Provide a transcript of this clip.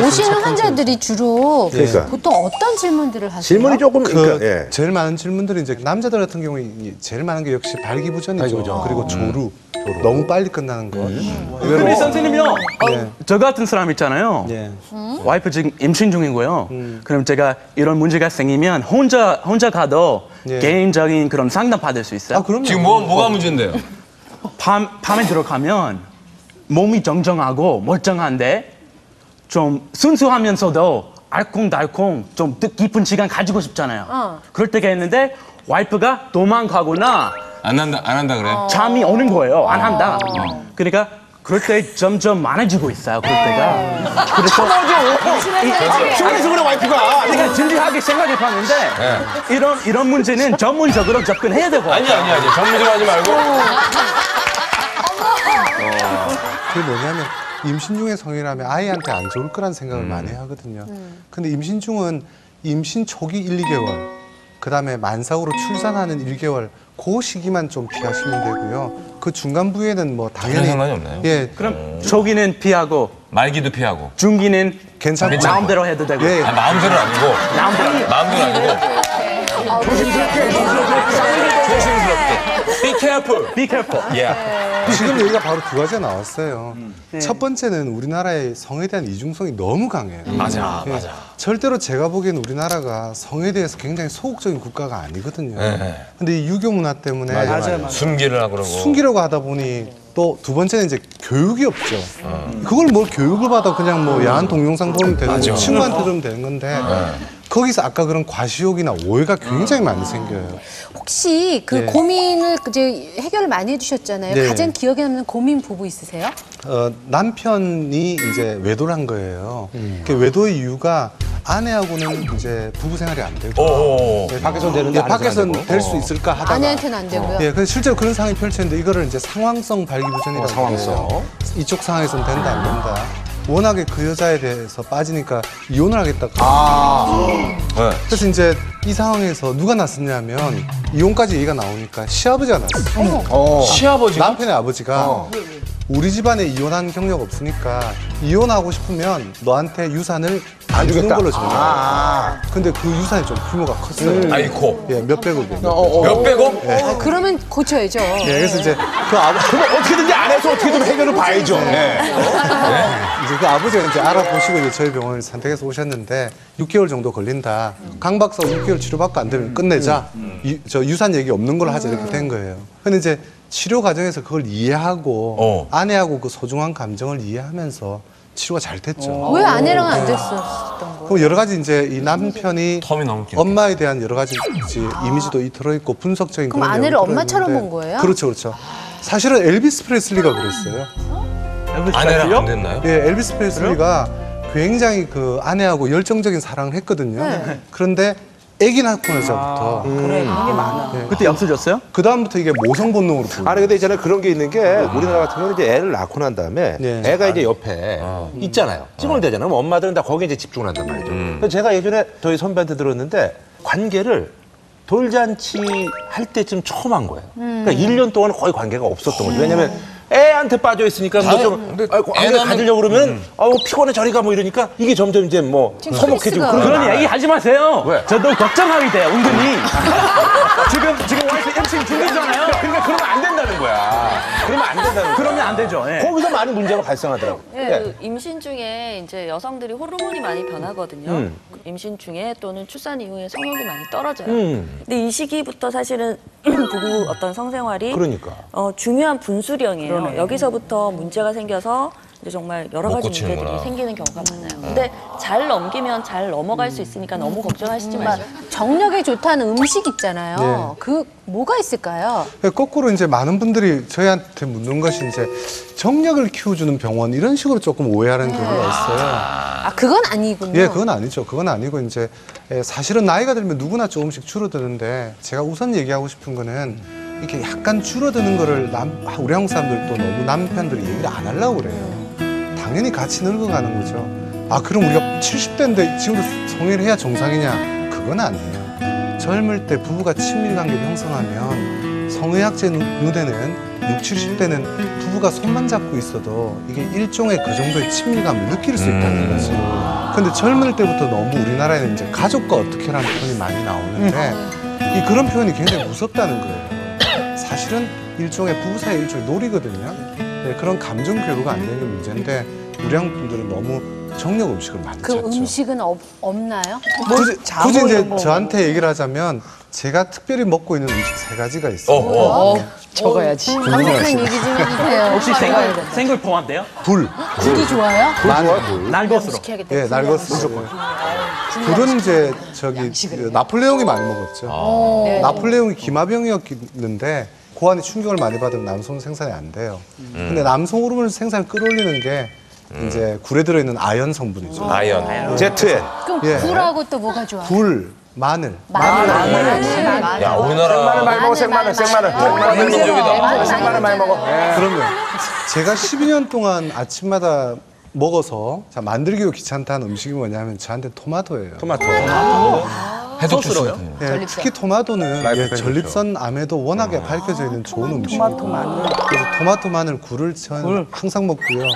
오시는 환자들이 주로 그러니까. 보통 어떤 질문들을 하세요? 질문이 조금 그러니까, 제일 많은 질문들이 이제 남자들 같은 경우에 제일 많은 게 역시 발기부전이죠. 그리고 조루. 너무 빨리 끝나는 거. 근데 선생님요, 저 같은 사람 있잖아요. 예. 와이프 지금 임신 중이고요. 그럼 제가 이런 문제가 생기면 혼자 가도 예. 개인적인 그런 상담 받을 수 있어요? 아, 그럼요. 지금 뭐가 문제인데요? 밤에 들어가면 몸이 정정하고 멀쩡한데 좀 순수하면서도 알콩달콩 좀 깊은 시간 가지고 싶잖아요. 그럴 때가 있는데 와이프가 도망가거나 안 한다 그래? 잠이 오는 거예요. 안 한다. 그러니까 그럴 때 점점 많아지고 있어요. 그럴 때가. 그래서 그래서 그래 와이프가. 제가 진지하게 생각해 봤는데 이런 문제는 전문적으로 접근해야 되고. 아니야. 전문적으로 하지 말고. 그게 뭐냐면 임신 중에 성인하면 아이한테 안 좋을 거란 생각을 많이 하거든요. 근데 임신 중은 임신 초기 1, 2개월, 그다음에 만삭으로 출산하는 1개월 그 시기만 좀 피하시면 되고요. 그 중간 부위에는 뭐 당연히 상관이 없나요? 예, 그럼 초기는 피하고 말기도 피하고. 중기는 괜찮고 마음대로 해도 되고. 예, 예. 마음대로 아니고. 마음대로 아니고. 조심스럽게. Be careful. Be careful. Yeah. 지금 얘기가 바로 두 가지가 나왔어요. 첫 번째는 우리나라의 성에 대한 이중성이 너무 강해요. 맞아. 절대로 제가 보기엔 우리나라가 성에 대해서 굉장히 소극적인 국가가 아니거든요. 네. 근데 이 유교 문화 때문에 숨기를 하고 그러고. 숨기려고 하다 보니 또 두 번째는 이제 교육이 없죠. 그걸 뭘 교육을 받아 그냥 뭐 야한 동영상 보면 되는 거 친구한테 들으면 되는 건데 거기서 아까 그런 과시욕이나 오해가 굉장히 많이 생겨요. 혹시 그 고민을 이제 해결을 많이 해주셨잖아요. 네. 가장 기억에 남는 고민 부부 있으세요? 남편이 이제 외도를 한 거예요. 그 외도의 이유가 아내하고는 이제 부부 생활이 안 되고 밖에서는 되는데 밖에서는 될 수 있을까 하다가 아내한테는 안 되고요. 예, 근데 실제로 그런 상황이 펼쳤는데 이거를 이제 상황성 발기부전이라고 상황성. 해요. 이쪽 상황에서는 된다 안 된다. 워낙에 그 여자에 대해서 빠지니까 이혼을 하겠다. 그래서 이제 이 상황에서 누가 났었냐면 이혼까지 얘기가 나오니까 시아버지가 났어요. 시아버지가? 남편의 아버지가 우리 집안에 이혼한 경력 없으니까 이혼하고 싶으면 너한테 유산을 안 주는 걸로 정해. 근데 그 유산이 좀 규모가 컸어요. 아이코. 예, 몇백억이에요. 몇백억? 그러면 고쳐야죠. 예, 그래서 이제 그 그럼 어떻게든지 안에서 어떻게든 해결을 봐야죠. 이제 그 아버지가 이제 알아보시고 이제 저희 병원을 선택해서 오셨는데 6개월 정도 걸린다. 강 박사가 6개월 치료받고 안 되면 끝내자. 저 유산 얘기 없는 걸로 하자 이렇게 된 거예요. 근데 이제 치료 과정에서 그걸 이해하고 아내하고 그 소중한 감정을 이해하면서 치료가 잘 됐죠. 왜 아내랑은 안 됐었던 거예요? 그럼 여러 가지 이제 이 남편이 텀이 너무 길게. 엄마에 대한 여러 가지 이미지도 들어있고 분석적인 그럼 그런 아내를 내용이 엄마처럼 들어있는데 본 거예요? 그렇죠, 그렇죠. 사실은 엘비스 프레슬리가 그랬어요. 아내랑 안 됐나요? 예, 엘비스 프레슬리가 굉장히 그 아내하고 열정적인 사랑을 했거든요. 그런데 아기 낳고 나서부터 그때 없어졌어요? 그 다음부터 이게 모성 본능으로 보여요. 아니 근데 있잖아요 그런 게 있는 게 우리나라 같은 경우는 이제 애를 낳고 난 다음에 네. 애가 이제 옆에 있잖아요. 찜을 대잖아요. 그럼 엄마들은 다 거기에 이제 집중을 한단 말이죠. 그래서 제가 예전에 저희 선배한테 들었는데 관계를 돌잔치 할 때쯤 처음 한 거예요. 그러니까 1년 동안 거의 관계가 없었던 거죠. 왜냐면 애한테 빠져 있으니까 뭐좀 관계를 가지려고 그러면 피곤해 저리가 뭐 이러니까 이게 점점 이제 뭐 서먹해지고 그런 얘기 하지 마세요. 왜? 저도 걱정하게 돼요, 은근히. 지금 와이프 임신 중이잖아요. 그러니까 그러면 안 된다는 거야. 그러면 안 된다는 거야. 그러면 안 되죠. 예. 거기서 많은 문제가 발생하더라고. 네, 그 임신 중에 이제 여성들이 호르몬이 많이 변하거든요. 임신 중에 또는 출산 이후에 성욕이 많이 떨어져요. 근데 이 시기부터 사실은 부부 어떤 성생활이 그러니까. 중요한 분수령이에요. 여기서부터 문제가 생겨서 이제 정말 여러 못 가지 고치는구나. 문제들이 생기는 경우가 많아요. 근데 잘 넘기면 잘 넘어갈 수 있으니까 너무 걱정하시지 마시고. 정력에 좋다는 음식 있잖아요. 그 뭐가 있을까요? 거꾸로 이제 많은 분들이 저희한테 묻는 것이 이제 정력을 키워주는 병원 이런 식으로 조금 오해하는 경우가 있어요. 아, 그건 아니군요. 예, 그건 아니죠. 그건 아니고 이제 사실은 나이가 들면 누구나 조금씩 줄어드는데 제가 우선 얘기하고 싶은 거는 이렇게 약간 줄어드는 거를 우리 한국 사람들도 너무 남편들이 얘기를 안 하려고 그래요. 당연히 같이 늙어가는 거죠. 아, 그럼 우리가 70대인데 지금도 성애를 해야 정상이냐? 그건 아니에요. 젊을 때 부부가 친밀관계를 형성하면 성의학제 눈에는 60, 70대는 부부가 손만 잡고 있어도 이게 일종의 그 정도의 친밀감을 느낄 수 있다는 거지. 근데 젊을 때부터 너무 우리나라에는 이제 가족과 어떻게라는 표현이 많이 나오는데 이 그런 표현이 굉장히 무섭다는 거예요. 사실은 일종의 부부 사이의 일종의 놀이거든요. 네, 그런 감정 교류가 안 되는 게 문제인데 우리한 분들은 너무 정력 음식을 많이 그 찾죠. 음식은 없나요? 굳이 이제 저한테 얘기를 하자면 제가 특별히 먹고 있는 음식 3가지가 있어요. 적어야지. 강력한 얘기 좀 해주세요. 혹시 생굴 포함돼요? 불, 굴이 좋아요? 날것으로. 시켜야겠다. 예, 날것스. 불은 이제 저기 그 나폴레옹이 많이 먹었죠. 나폴레옹이 기마병이었는데 고환이 충격을 많이 받으면 남성 생산이 안 돼요. 근데 남성 호르몬 생산을 끌어올리는 게 이제 굴에 들어있는 아연 성분이죠. 아연. ZN. 그럼 예. 굴하고 또 뭐가 좋아요? 굴, 마늘. 야, 우리나라 많이 먹어, 생마늘. 민족이다. 생마늘 많이 먹어. 그러면 제가 12년 동안 아침마다 먹어서 자, 만들기도 귀찮다는 음식이 뭐냐면 저한테 토마토예요. 토마토. 해독 주스요? 예, 특히 토마토는 예, 전립선 암에도 워낙에 밝혀져 있는 좋은 음식이고 그래서 토마토, 마늘, 굴을 저는 항상 먹고요.